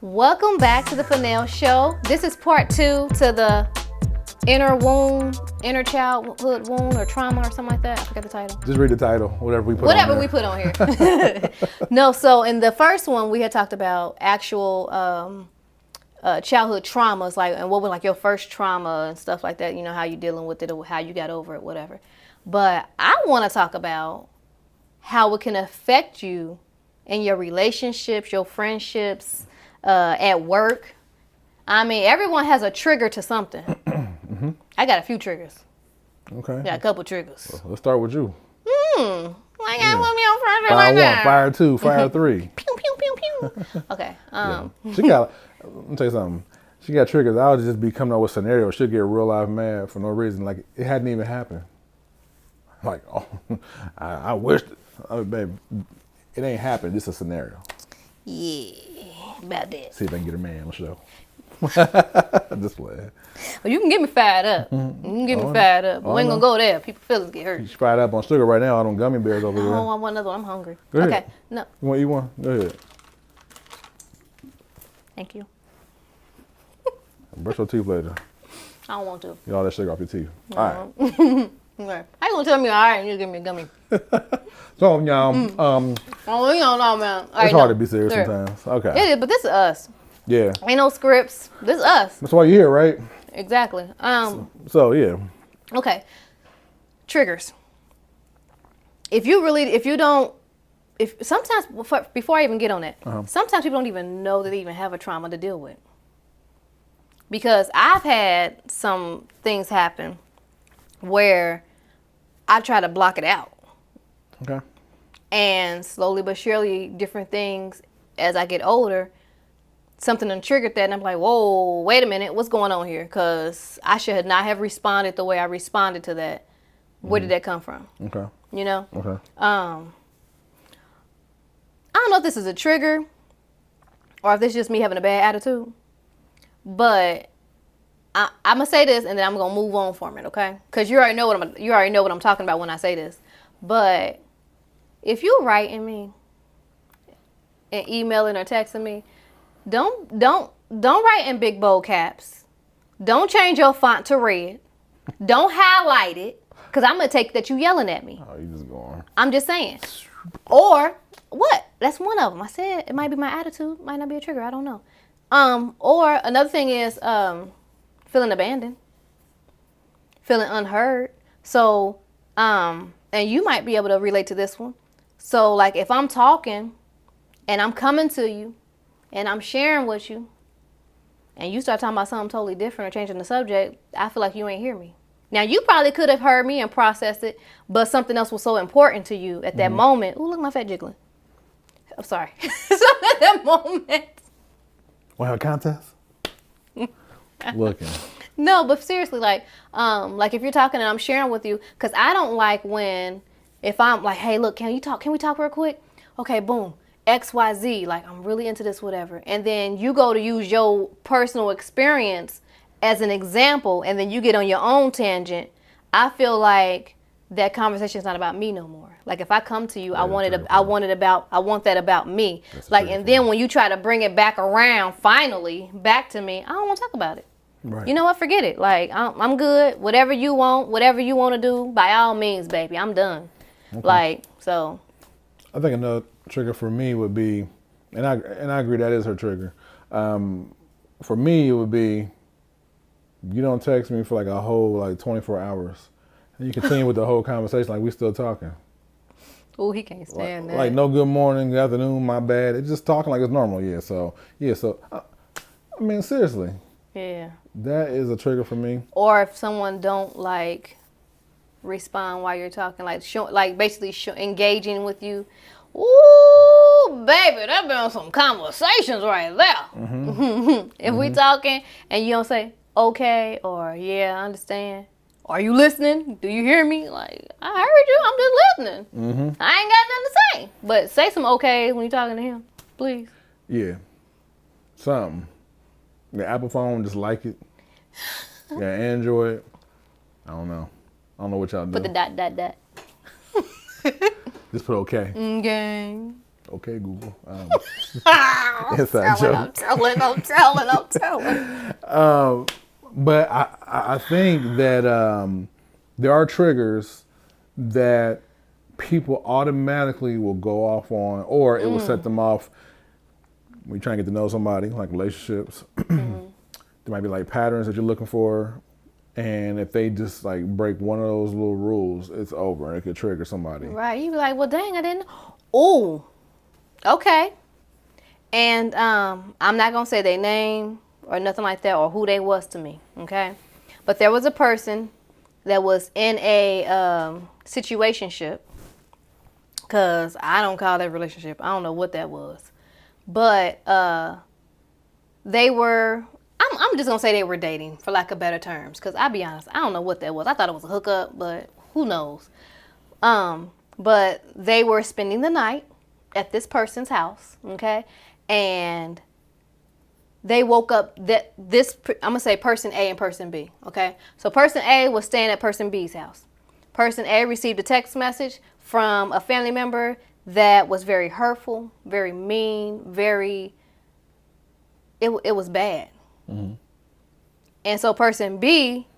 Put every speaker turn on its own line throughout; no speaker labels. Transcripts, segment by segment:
Welcome back to the Fennell Show. This is part 2 to the inner wound, inner childhood wound or trauma or something like that. I forgot the title.
Just read the title, whatever we put on
here. No, so in the first one, we had talked about actual childhood traumas, like, and what was like your first trauma and stuff like that, you know, how you dealing with it or how you got over it, whatever. But I want to talk about how it can affect you in your relationships, your friendships, at work. I mean, everyone has a trigger to something. Mm-hmm. I got a few triggers.
Okay.
Got a couple triggers.
Well, let's start with you.
I got one of your friends
Fire
right
1,
now.
Fire 2, Fire 3.
Pew, pew, pew, pew. Okay.
She got, let me tell you something. She got triggers. I would just be coming up with scenarios. She'll get real life mad for no reason. Like, it hadn't even happened. Like, oh, I wish, baby, it ain't happened. It's a scenario.
Yeah, about that.
See if I can get her man on the show. Just playing.
Well, you can get me fired up. You can get me fired up. But we ain't gonna go there. People's feelings get hurt.
She's fired up on sugar right now. All them gummy bears over there.
Oh, I want another one. I'm hungry.
Go ahead.
Okay, no.
You want to eat one? Go ahead.
Thank you.
Brush your teeth later.
I don't want to.
Get all that sugar off your teeth. All right.
Okay. How you gonna tell me all right and you give me a gummy?
So, y'all,
Oh, you don't know, man.
it's hard to be serious sometimes. Okay.
It is, but this is us.
Yeah.
Ain't no scripts. This is us.
That's why you're here, right?
Exactly.
So yeah.
Okay. Triggers. Sometimes, before I even get on that, sometimes people don't even know that they even have a trauma to deal with. Because I've had some things happen where I try to block it out.
Okay. And
slowly but surely, different things as I get older, something done triggered that, and I'm like, whoa, wait a minute, what's going on here? Because I should not have responded the way I responded to that. Where did that come from?
Okay.
You know?
Okay.
I don't know if this is a trigger or if this is just me having a bad attitude, but I'm gonna say this and then I'm gonna move on from it, okay? Because you already know what I'm talking about when I say this. But if you're writing me and emailing or texting me, don't write in big bold caps. Don't change your font to red. Don't highlight it, because I'm gonna take that you yelling at me.
Oh, you just going.
I'm just saying. Or what? That's one of them. I said it might be my attitude, might not be a trigger. I don't know. Or another thing is feeling abandoned, feeling unheard. So, and you might be able to relate to this one. So, like, if I'm talking and I'm coming to you and I'm sharing with you and you start talking about something totally different or changing the subject, I feel like you ain't hear me. Now, you probably could have heard me and processed it, but something else was so important to you at that moment. Ooh, look at my fat jiggling. I'm sorry. So at that moment.
Want to have a contest? Looking.
No, but seriously, like if you're talking and I'm sharing with you, because I don't like if I'm like, hey, look, can we talk real quick? Okay, boom, XYZ, like I'm really into this, whatever. And then you go to use your personal experience as an example, and then you get on your own tangent. I feel like that conversation is not about me no more. Like if I come to you, I want that about me. That's like, and then when you try to bring it back around, finally back to me, I don't want to talk about it. Right. You know what? Forget it. Like I'm good. Whatever you want to do, by all means, baby, I'm done. Okay. Like so.
I think another trigger for me would be, and I agree that is her trigger. For me, it would be, you don't text me for like a whole 24 hours, and you continue with the whole conversation like we still talking.
Oh, he can't stand that.
Like no good morning, good afternoon, my bad. It's just talking like it's normal. So I mean, seriously.
Yeah.
That is a trigger for me.
Or if someone don't respond while you're talking, basically engaging with you. Ooh, baby, that been some conversations right there. Mm-hmm. If we talking and you don't say okay or yeah, I understand. Are you listening? Do you hear me? Like, I heard you. I'm just listening. Mm-hmm. I ain't got nothing to say. But say some okay when you're talking to him, please.
Yeah. Something. The Apple phone, just like it. Yeah, Android. I don't know what y'all do.
Put the ...
Just put okay.
Okay.
Okay, Google. Inside
I'm telling.
But I think that there are triggers that people automatically will go off on, or it will set them off when you're trying to get to know somebody, like relationships. There might be like patterns that you're looking for, and if they just like break one of those little rules, it's over, and it could trigger somebody.
Right, you be like, well, dang, I didn't. Oh, okay. And I'm not gonna say their name or nothing like that, or who they was to me, okay? But there was a person that was in a situationship, because I don't call that relationship. I don't know what that was. But they were, I'm just going to say they were dating, for lack of better terms, because I'll be honest, I don't know what that was. I thought it was a hookup, but who knows? But they were spending the night at this person's house, okay? And they woke up, I'm going to say person A and person B, okay? So person A was staying at person B's house. Person A received a text message from a family member that was very hurtful, very mean, it was bad. And so person B,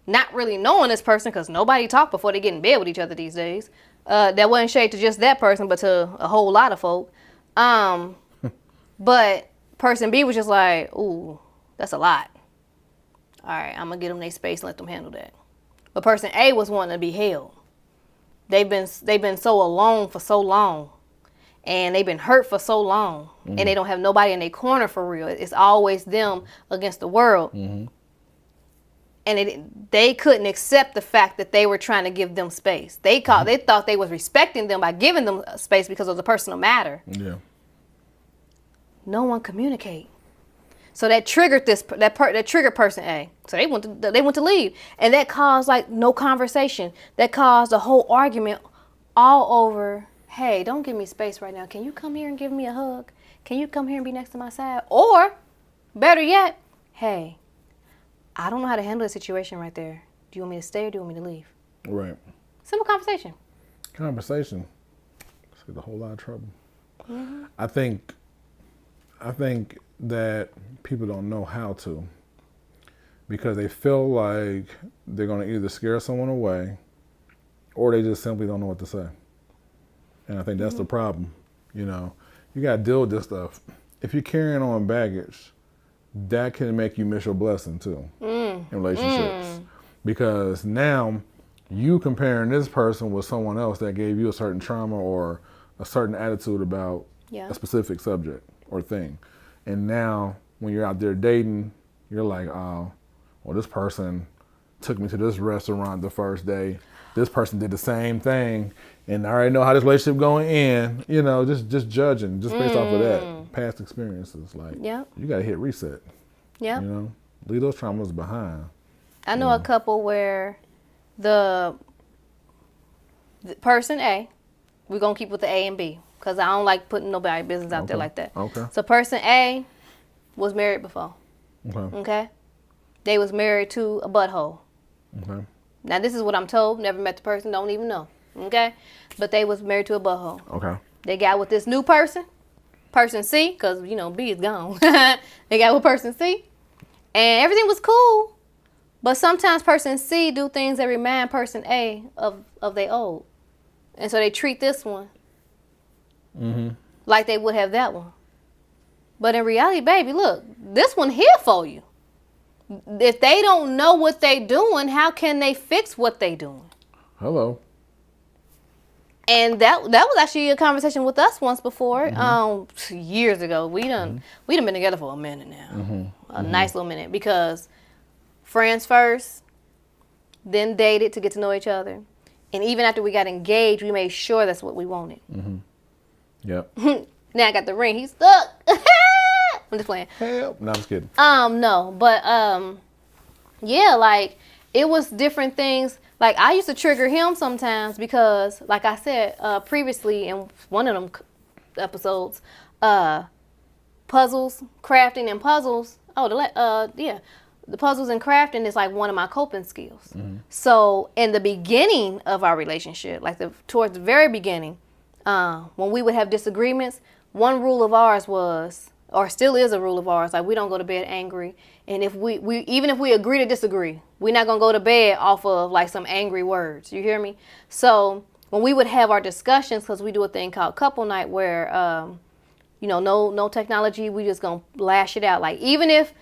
not really knowing this person, because nobody talked before they get in bed with each other these days, that wasn't shade to just that person, but to a whole lot of folk. But person B was just like, ooh, that's a lot. All right, I'm going to get them their space and let them handle that. But person A was wanting to be held. They've been so alone for so long, and they've been hurt for so long, and they don't have nobody in their corner for real. It's always them against the world. And they couldn't accept the fact that they were trying to give them space. They thought they was respecting them by giving them space because of the personal matter.
Yeah.
No one communicate. So that triggered that triggered person A. So they went to leave, and that caused like no conversation. That caused a whole argument all over. Hey, don't give me space right now. Can you come here and give me a hug? Can you come here and be next to my side? Or, better yet, hey, I don't know how to handle the situation right there. Do you want me to stay or do you want me to leave?
Right.
Simple conversation.
Conversation. Let's get a whole lot of trouble. I think that people don't know how to, because they feel like they're going to either scare someone away or they just simply don't know what to say. And I think that's the problem. You know, you got to deal with this stuff. If you're carrying on baggage, that can make you miss your blessing too in relationships. Because now you comparing this person with someone else that gave you a certain trauma or a certain attitude about a specific subject or thing. And now when you're out there dating, you're like, oh, well, this person took me to this restaurant the first day. This person did the same thing. And I already know how this relationship going in, you know, just judging, just based off of that, past experiences. Like, you got to hit reset.
Yeah.
You know, leave those traumas behind.
I know a couple where the person A, we're going to keep with the A and B, because I don't like putting nobody's business out there like that.
Okay.
So person A was married before.
Okay.
Okay? They was married to a butthole.
Okay.
Now, this is what I'm told. Never met the person. Don't even know. Okay? But they was married to a butthole.
Okay.
They got with this new person, person C, because, you know, B is gone. They got with person C. And everything was cool. But sometimes person C do things that remind person A of their old. And so they treat this one like they would have that one. But in reality, baby, look, this one here for you. If they don't know what they doing, how can they fix what they doing?
Hello.
And that was actually a conversation with us once before, years ago. We done been together for a minute now, a nice little minute, because friends first, then dated to get to know each other, and even after we got engaged, we made sure that's what we wanted.
Yep.
Now I got the ring. He's stuck. I'm just playing.
Help. No, I'm just kidding.
No, but yeah, like it was different things. Like I used to trigger him sometimes because, like I said previously in one of them episodes, puzzles, crafting and puzzles. The puzzles and crafting is like one of my coping skills. So in the beginning of our relationship, like towards the very beginning, when we would have disagreements, one rule of ours was, or still is a rule of ours, like we don't go to bed angry. And if we even if we agree to disagree, we're not going to go to bed off of like some angry words. You hear me? So when we would have our discussions, because we do a thing called couple night where, no technology, we just going to lash it out. Like even if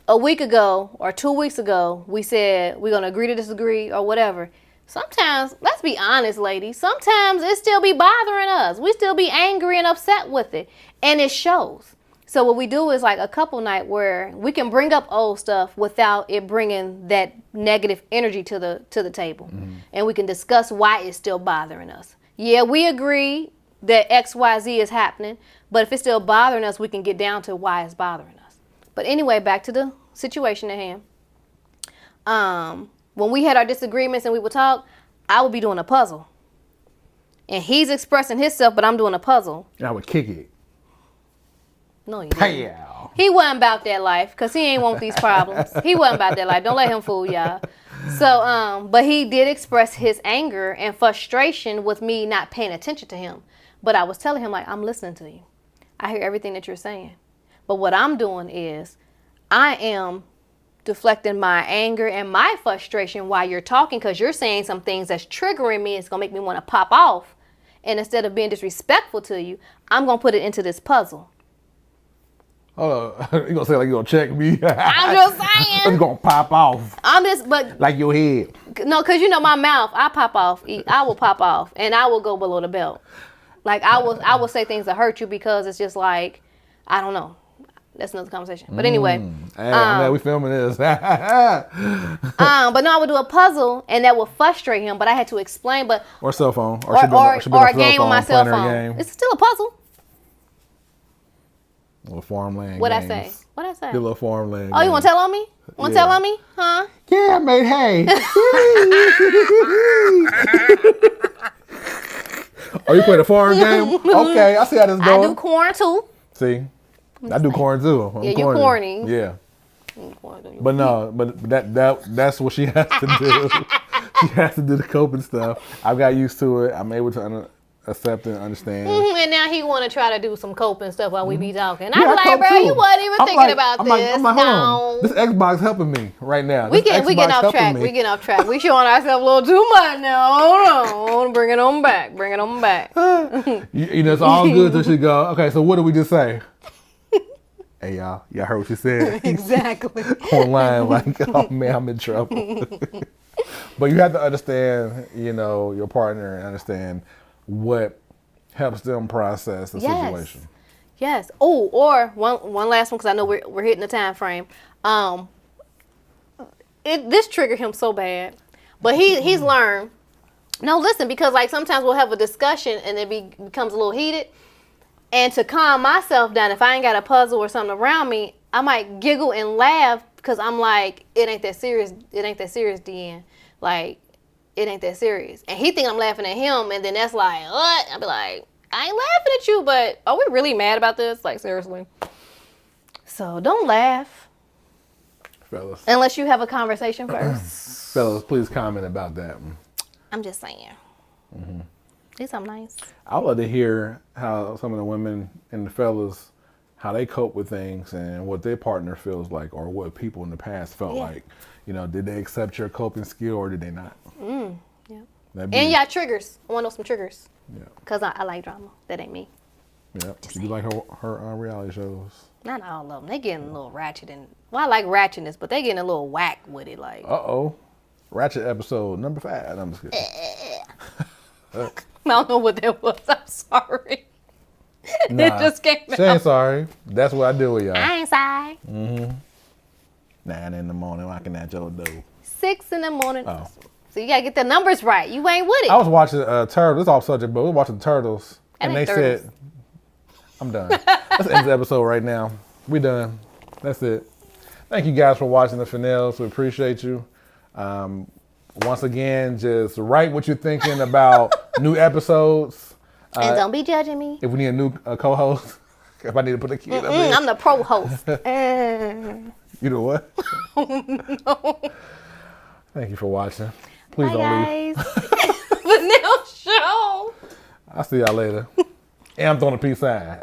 a week ago or 2 weeks ago, we said we're going to agree to disagree or whatever. Sometimes, let's be honest, ladies, sometimes it still be bothering us. We still be angry and upset with it. And it shows. So what we do is like a couple night where we can bring up old stuff without it bringing that negative energy to the table. Mm-hmm. And we can discuss why it's still bothering us. Yeah, we agree that XYZ is happening, but if it's still bothering us, we can get down to why it's bothering us. But anyway, back to the situation at hand. When we had our disagreements and we would talk, I would be doing a puzzle. And he's expressing himself, but I'm doing a puzzle.
I would kick it.
No, you didn't. He wasn't about that life because he ain't want these problems. He wasn't about that life. Don't let him fool y'all. So, but he did express his anger and frustration with me not paying attention to him. But I was telling him, like, I'm listening to you. I hear everything that you're saying. But what I'm doing is I am deflecting my anger and my frustration while you're talking because you're saying some things that's triggering me. It's going to make me want to pop off. And instead of being disrespectful to you, I'm going to put it into this puzzle.
Hold on. You going to say like you going to check me?
I'm just saying.
It's going to pop off.
But.
Like your head.
No, because my mouth, I pop off. I will pop off and I will go below the belt. Like I will say things that hurt you because it's just like, I don't know. That's another conversation. But anyway.
Hey, I'm glad we filming this.
But no, I would do a puzzle and that would frustrate him, but I had to explain. Or
cell phone.
Or a game on my cell phone. It's still a puzzle.
Little farmland
What'd
games.
I say? What'd I say?
The little farmland
Oh, you want to tell on me? Want to tell on me? Huh?
Yeah, I made hay. Oh, you playing a farm game? Okay, I see how this goes.
I do corn too.
See? I do corn too.
Yeah, you corny.
Yeah. But no, but that's what she has to do. She has to do the coping stuff. I got used to it. I'm able to accept and understand.
Mm-hmm. And now he want to try to do some coping stuff while we be talking. I'm like, bro, you wasn't even thinking about this.
I'm like, hold on. This Xbox helping me right now.
We getting off track. We getting off track. We showing ourselves a little too much now. Hold on. Bring it on back.
It's all good till she go, okay, so what did we just say? Hey, y'all heard what she said?
Exactly.
Online, like, oh, man, I'm in trouble. But you have to understand, your partner and understand what helps them process the situation.
Yes. Oh, or one last one, because I know we're hitting the time frame. This triggered him so bad. But he's learned. No, listen, because like sometimes we'll have a discussion and it becomes a little heated. And to calm myself down, if I ain't got a puzzle or something around me, I might giggle and laugh because I'm like, it ain't that serious. It ain't that serious, DN. Like, it ain't that serious. And he think I'm laughing at him, and then that's like, what? I'll be like, I ain't laughing at you, but are we really mad about this? Like, seriously. So don't laugh.
Fellas.
Unless you have a conversation first.
Fellas, please comment about that one.
I'm just saying. Mm-hmm. Say something nice.
I would love to hear how some of the women and the fellas, how they cope with things and what their partner feels like or what people in the past felt like. Did they accept your coping skill or did they not?
Yeah. And y'all triggers. I want to know some triggers.
Yeah.
Because I like drama. That ain't me.
Yeah. You like her reality shows?
Not all of them. They getting a little ratchet. I like ratchetness, but they getting a little whack with it. Like.
Uh-oh. Ratchet episode number 5. I'm just kidding.
I don't know what that was. I'm sorry.
Nah,
it just came out.
She ain't sorry. That's what I do with y'all.
I ain't sorry.
9 in the morning knocking at your door.
6 in the morning.
Oh.
So you got to get the numbers right. You ain't with it.
I was watching Turtles. It's off subject, but we were watching Turtles. And they said, I'm done. Let's end the episode right now. We done. That's it. Thank you guys for watching the Fennells. We appreciate you. Once again, just write what you're thinking about new episodes.
And don't be judging me.
If we need a new co-host, if I need to put a kid up there.
I'm the pro host.
You know what?
No.
Thank you for watching. Please don't leave.
Bye, guys. Fennell Show.
I'll see y'all later. And I'm throwing a peace sign.